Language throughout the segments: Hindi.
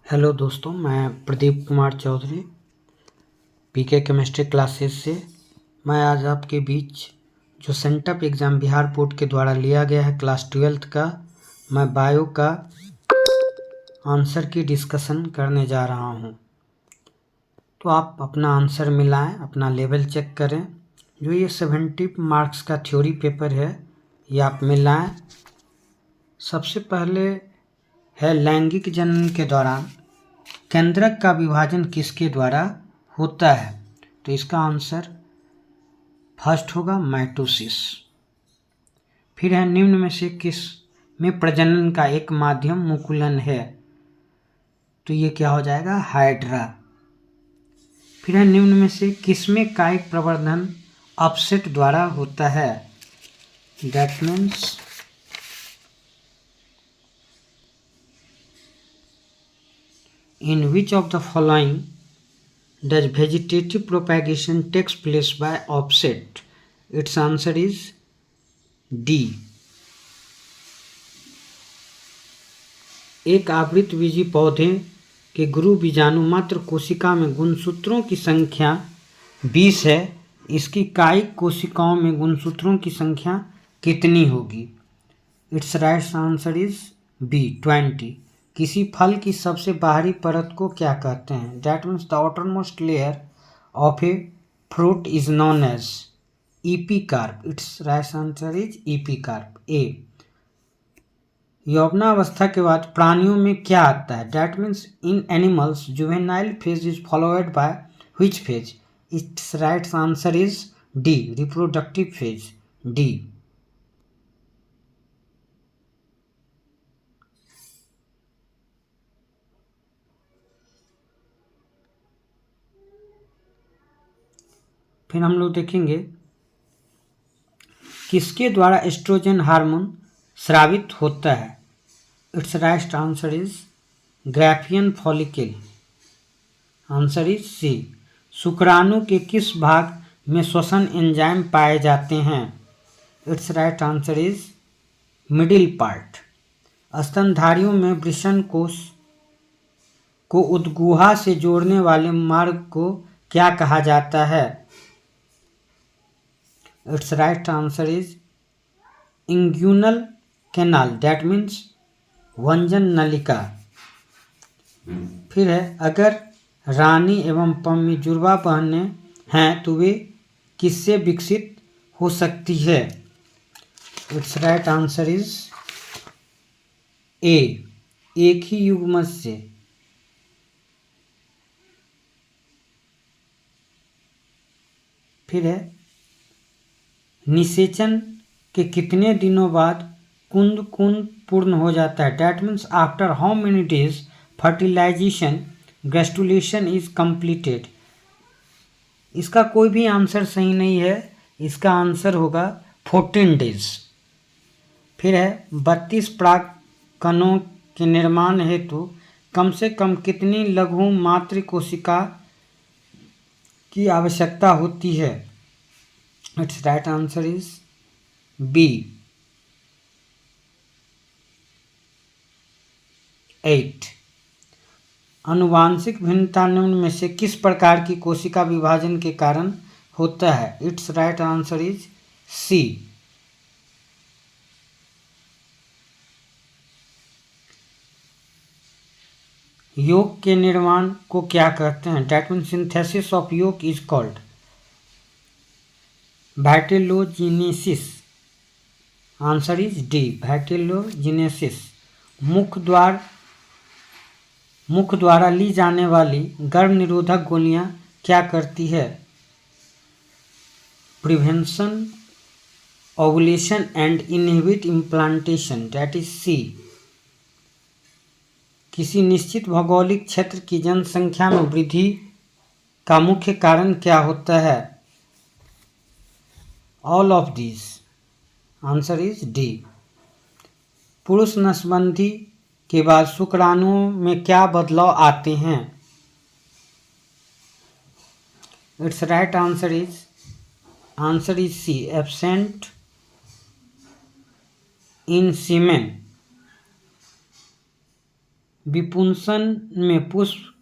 हेलो दोस्तों, मैं प्रदीप कुमार चौधरी पीके केमिस्ट्री क्लासेस से। मैं आज आपके बीच जो सेंटअप एग्ज़ाम बिहार बोर्ड के द्वारा लिया गया है क्लास 12th का, मैं बायो का आंसर की डिस्कशन करने जा रहा हूं। तो आप अपना आंसर मिलाएं, अपना लेवल चेक करें। जो ये 70 मार्क्स का थ्योरी पेपर है, ये आप मिलाएं। सबसे पहले है लैंगिक जनन के दौरान केंद्रक का विभाजन किसके द्वारा होता है? तो इसका आंसर फर्स्ट होगा माइटोसिस। फिर है निम्न में से किस में प्रजनन का एक माध्यम मुकुलन है? तो ये क्या हो जाएगा? हाइड्रा। फिर है निम्न में से किसमें कायिक प्रवर्धन अपसेट द्वारा होता है? That means in which of the following does vegetative propagation takes place by offset? Its answer is D. एक आवृतबीजी पौधे के गुरु बीजाणु मात्र कोशिका में गुणसूत्रों की संख्या 20 है। इसकी कायिक कोशिकाओं में गुणसूत्रों की संख्या कितनी होगी? It's right answer is B 20। किसी फल की सबसे बाहरी परत को क्या कहते हैं? That means the outermost layer of a fruit is known as epicarp. Its right answer is epicarp A. यौवनावस्था के बाद प्राणियों में क्या आता है? That means in animals juvenile phase is followed by which phase? Its right answer is D reproductive phase D. फिर हम लोग देखेंगे किसके द्वारा एस्ट्रोजन हार्मोन स्रावित होता है? It's right answer is Graafian follicle. Answer is C. शुक्राणु के किस भाग में श्वसन एंजाइम पाए जाते हैं? It's right answer is middle part. स्तनधारियों में वृषण कोश को उद्गुहा से जोड़ने वाले मार्ग को क्या कहा जाता है? It's right answer is inguinal canal. That means वंजन नलिका। फिर है अगर रानी एवं पम्मी जुड़वा बहनें हैं तो वे किससे विकसित हो सकती है? इट्स राइट आंसर इज ए एक ही युग्मज से। फिर है निषेचन के कितने दिनों बाद कुंद पूर्ण हो जाता है? That means after how many days fertilization gastrulation is completed. इसका कोई भी आंसर सही नहीं है। इसका आंसर होगा 14 डेज। फिर है 32 पराग कणों के निर्माण हेतु कम से कम कितनी लघु मातृ कोशिका की आवश्यकता होती है? It's right answer is B 8। आनुवांशिक भिन्नता निम्न में से किस प्रकार की कोशिका विभाजन के कारण होता है? It's right answer is C. योग के निर्माण को क्या कहते हैं? That means synthesis of yolk is called vitellogenesis. Answer is D vitellogenesis. मुख द्वारा ली जाने वाली गर्भ निरोधक गोलियां क्या करती है? Prevention ovulation and inhibit implantation. That is C. किसी निश्चित भौगोलिक क्षेत्र की जनसंख्या में वृद्धि का मुख्य कारण क्या होता है? All of this. Answer is D. पुरुष नसबंदी के बाद शुक्राणुओं में क्या बदलाव आते हैं? It's right answer is C absent in semen. विपुंसन में पुष्प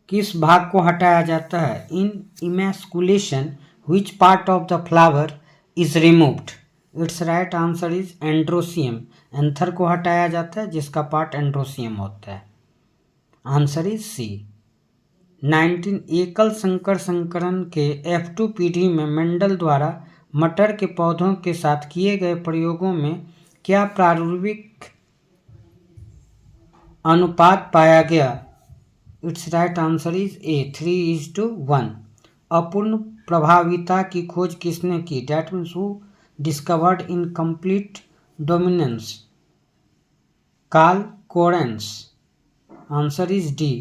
किस भाग को हटाया जाता है? In emasculation which part of the flower is removed? Its right answer is androecium. Anther को हटाया जाता है जिसका पार्ट एंड्रोसियम होता है। आंसर इज सी। 19 एकल संकर संकरण के F2 पीढ़ी में मेंडल द्वारा मटर के पौधों के साथ किए गए प्रयोगों में क्या प्रारंभिक अनुपात पाया गया? It's right answer is A 3:1। अपूर्ण प्रभाविता की खोज किसने की? That means who discovered incomplete dominance? Carl Correns. Answer is D.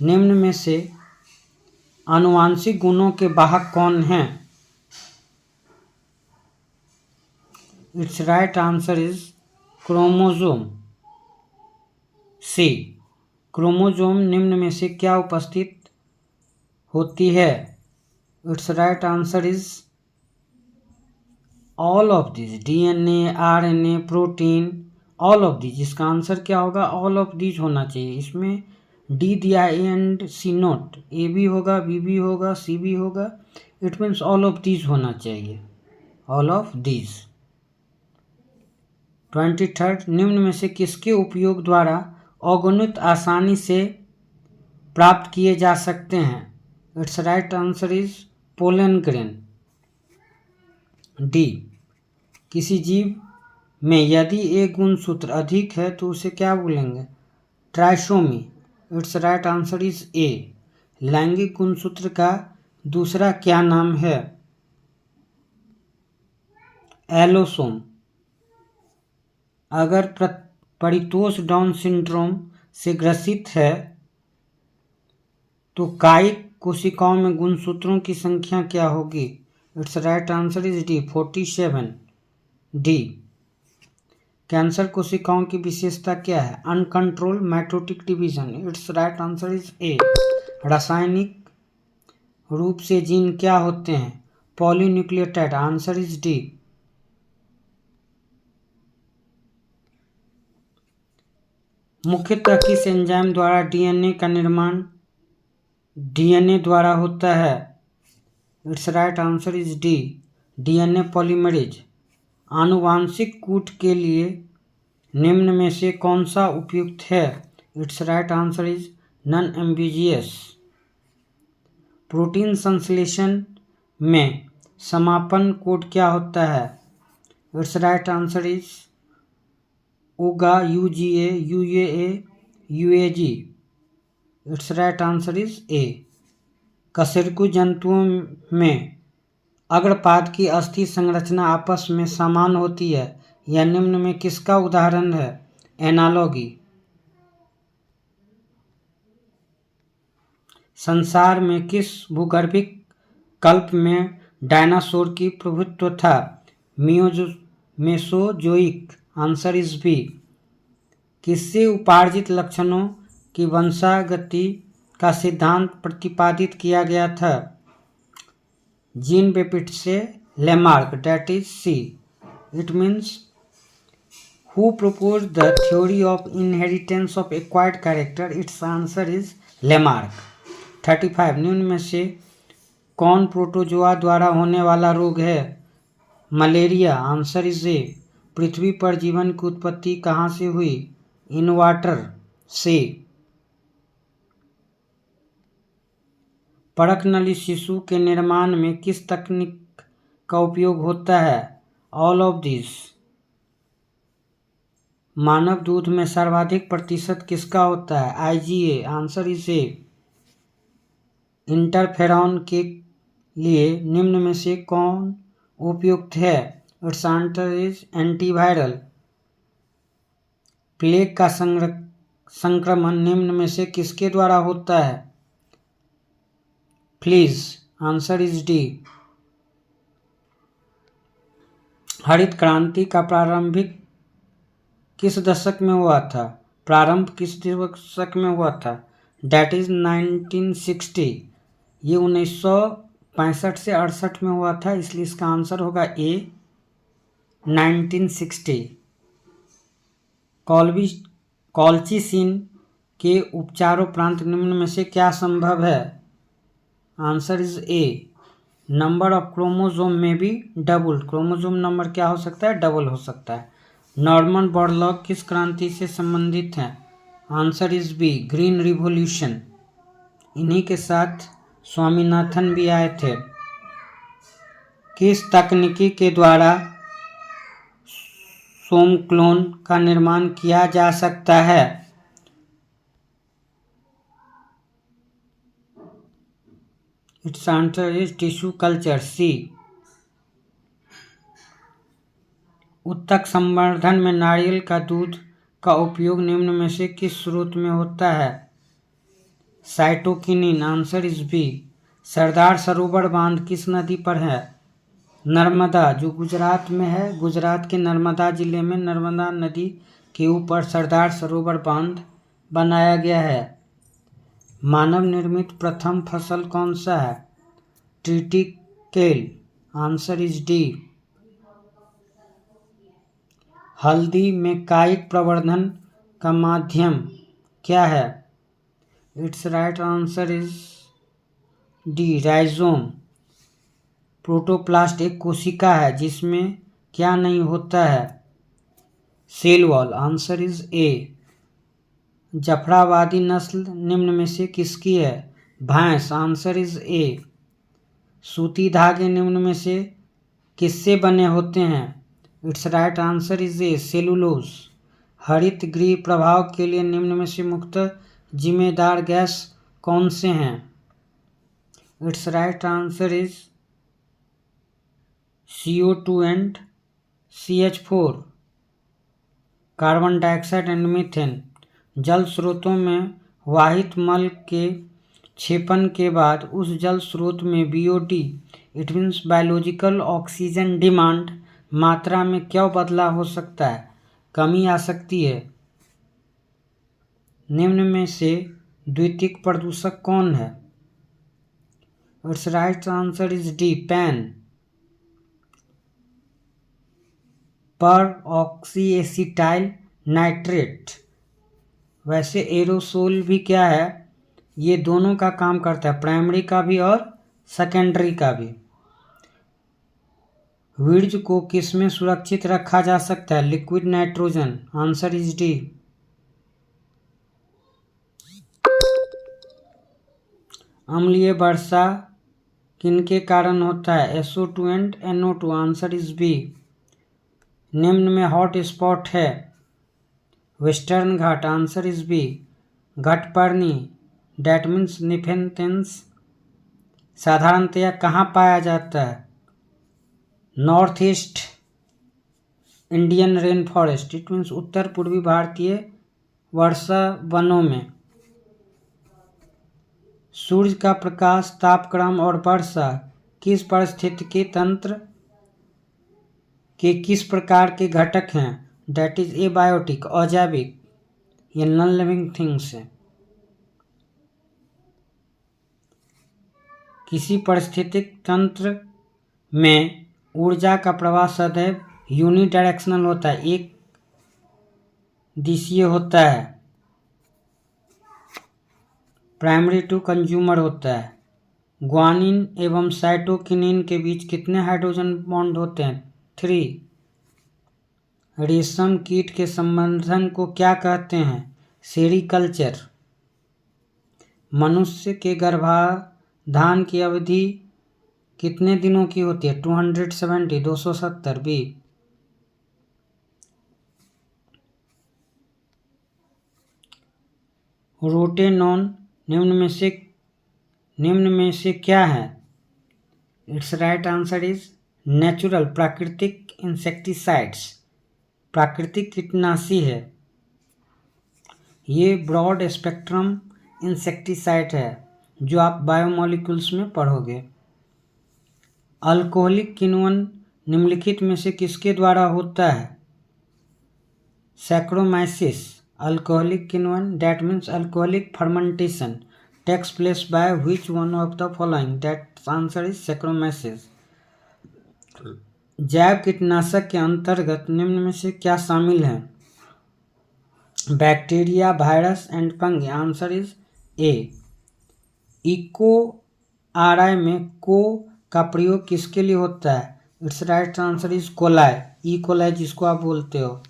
निम्न में से आनुवांशिक गुणों के वाहक कौन हैं? It's right answer is chromosome. C. Chromosome निम्न में से क्या उपस्थित होती है? It's right answer is all of this. DNA, RNA, protein, all of this. इसका आंसर क्या होगा? ऑल ऑफ दिस होना चाहिए। इसमें डी दिया ए एंड सी नोट, ए भी होगा, बी भी होगा, सी भी होगा। It means all of this होना चाहिए, ऑल ऑफ दिस। 23 निम्न में से किसके उपयोग द्वारा अगणित आसानी से प्राप्त किए जा सकते हैं? It's right answer is pollen grain. D. किसी जीव में यदि एक गुणसूत्र अधिक है तो उसे क्या बोलेंगे? Trisomy. It's right answer is ए। लैंगिक गुणसूत्र का दूसरा क्या नाम है? एलोसोम। अगर परितोष डाउन सिंड्रोम से ग्रसित है तो कायिक कोशिकाओं में गुणसूत्रों की संख्या क्या होगी? It's right answer is D 47। D. Cancer कोशिकाओं की विशेषता क्या है? Uncontrol mitotic division. It's right answer is A. रासायनिक रूप से जीन क्या होते हैं? पॉलीन्यूक्लियोटाइड। Answer is D. मुख्यतः किस एंजाइम द्वारा डीएनए का निर्माण डीएनए द्वारा होता है? It's right answer is D DNA polymerase. आनुवांशिक कूट के लिए निम्न में से कौन सा उपयुक्त है? It's right answer is non ambiguous. Protein संश्लेषण में समापन कोड क्या होता है? इट्स राइट आंसर इज ओगा, UGA, यूएए, यूएजी। It's right answer is ए। कशेरुकी जंतुओं में अग्रपाद की अस्थि संरचना आपस में समान होती है। यह निम्न में किसका उदाहरण है? एनालॉगी। संसार में किस भूगर्भिक कल्प में डायनासोर की प्रभुत्व था? मेसोजोइक। Answer is B. किससे उपार्जित लक्षणों की वंशागति का सिद्धांत प्रतिपादित किया गया था? जीन बेपिट से Lamarck. That is C. It means who propose the theory of inheritance of acquired character? It's answer is Lamarck. 35 निम्न में से कौन प्रोटोजोआ द्वारा होने वाला रोग है? मलेरिया। Answer is A. पृथ्वी पर जीवन की उत्पत्ति कहाँ से हुई? इन वाटर से। परख नली शिशु के निर्माण में किस तकनीक का उपयोग होता है? All of this. मानव दूध में सर्वाधिक प्रतिशत किसका होता है? IgA. Answer is A. Interferon के लिए निम्न में से कौन उपयुक्त है? Its answer is antiviral. Plague का संक्रमण निम्न में से किसके द्वारा होता है? फ्लीज। Answer is D. हरित क्रांति का प्रारंभिक किस दशक में हुआ था? प्रारंभ किस दशक में हुआ था? That is 1960। ये 1965 से 68 में हुआ था, इसलिए इसका आंसर होगा ए 1960। कॉल्चिसिन के उपचारोपरांत निम्न में से क्या संभव है? Answer is A, number of chromosome में भी डबल। क्रोमोसोम नंबर क्या हो सकता है? डबल हो सकता है। नॉर्मन बोरलॉग किस क्रांति से संबंधित हैं? Answer is B, green revolution. इन्हीं के साथ स्वामीनाथन भी आए थे। किस तकनीकी के द्वारा सोम क्लोन का निर्माण किया जा सकता है? Its answer is tissue culture, C. उत्तक संवर्धन में नारियल का दूध का उपयोग निम्न में से किस स्रोत में होता है? Cytokinin, answer is B. Sardar Sarovar बांध किस नदी पर है? नर्मदा, जो गुजरात में है। गुजरात के नर्मदा जिले में नर्मदा नदी के ऊपर सरदार सरोवर बांध बनाया गया है। मानव निर्मित प्रथम फसल कौन सा है? Triticale, answer is D. हल्दी में कायिक प्रवर्धन का माध्यम क्या है? It's right answer is D, rhizome. Protoplast एक कोशिका है जिसमें क्या नहीं होता है? Cell wall, answer is A. Jafarabadi नस्ल निम्न में से किसकी है? भैंस, आंसर इज ए। सूती धागे निम्न में से किससे बने होते हैं? It's right answer is A, cellulose. हरित गृह प्रभाव के लिए निम्न में से मुख्य जिम्मेदार गैस कौन से हैं? It's right answer is CO2 and CH4। Carbon dioxide and methane. जल स्रोतों में वाहित मल के क्षेपण के बाद उस जल स्रोत में BOD, it means biological oxygen demand, मात्रा में क्यों बदलाव हो सकता है? कमी आ सकती है। निम्न में से द्वितीयक प्रदूषक कौन है? It's right answer is D, pan. पर ऑक्सीएसिटाइल नाइट्रेट। वैसे एरोसोल भी क्या है? ये दोनों का काम करता है, प्राइमरी का भी और सेकेंडरी का भी। वीर्य को किसमें सुरक्षित रखा जा सकता है? Liquid nitrogen, answer is D. अम्लीय वर्षा किनके कारण होता है? SO2 and NO2, answer is B. निम्न में हॉट स्पॉट है? Western Ghat, answer is B. घटपर्णी, डैट मीन्स निफेंथेंस, साधारणतया कहाँ पाया जाता है? North east Indian rain forest, it means उत्तर पूर्वी भारतीय वर्षा वनों में। सूर्य का प्रकाश, तापक्रम और वर्षा किस पारिस्थितिकी तंत्र के किस प्रकार के घटक हैं? डैट इज एबायोटिक, अजैविक। ये नॉन लिविंग थिंग्स हैं। किसी पारिस्थितिक तंत्र में ऊर्जा का प्रवाह सदैव यूनिडायरेक्शनल होता है, एक दिशीय होता है। प्राइमरी टू कंज्यूमर होता है। ग्वानिन एवं साइटोकिनिन के बीच कितने हाइड्रोजन बॉन्ड होते हैं? 3। रेशम कीट के संवर्धन को क्या कहते हैं? सेरीकल्चर। मनुष्य के गर्भाधान की अवधि कितने दिनों की होती है? 270, 270 बी। रोटेनॉन निम्न में से क्या है? It's right answer is natural, प्राकृतिक इंसेक्टिसाइड्स, प्राकृतिक कीटनाशी है। ये ब्रॉड स्पेक्ट्रम इंसेक्टिसाइड है जो आप बायोमोलिक्यूल्स में पढ़ोगे। अल्कोहलिक किण्वन निम्नलिखित में से किसके द्वारा होता है? सैक्रोमाइसिस। अल्कोहलिक किण्वन, that means alcoholic fermentation, takes place by which one of the following? That answer is Saccharomyces. जैव कीटनाशक के अंतर्गत निम्न में से क्या शामिल है? Bacteria, virus and fungi. Answer is A. Eco R में को का प्रयोग किसके लिए होता है? It's right answer is coli. E coli जिसको आप बोलते हो।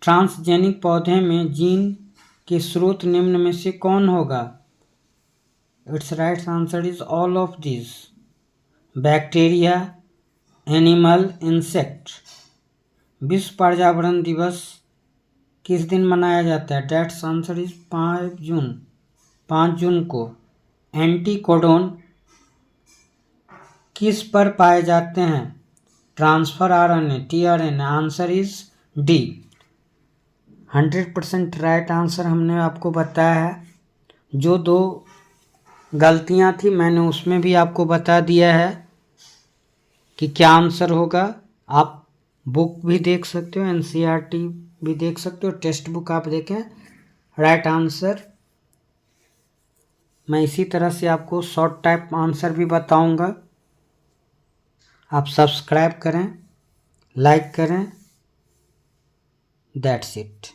ट्रांसजेनिक पौधे में जीन के स्रोत निम्न में से कौन होगा? It's right answer is all of this. Bacteria, animal, insect. विश्व पर्यावरण दिवस किस दिन मनाया जाता है? डेट्स आंसर इज 5 जून को। एंटीकोडोन किस पर पाए जाते हैं? Transfer RNA, tRNA. Answer is D. 100% right answer हमने आपको बताया है। जो 2 गलतियां थी मैंने उसमें भी आपको बता दिया है कि क्या आंसर होगा। आप बुक भी देख सकते हो, एनसीईआरटी भी देख सकते हो, टेक्स्ट बुक आप देखें। राइट आंसर मैं इसी तरह से आपको शॉर्ट टाइप आंसर भी बताऊंगा। आप सब्सक्राइब करें, लाइक करें। That's it.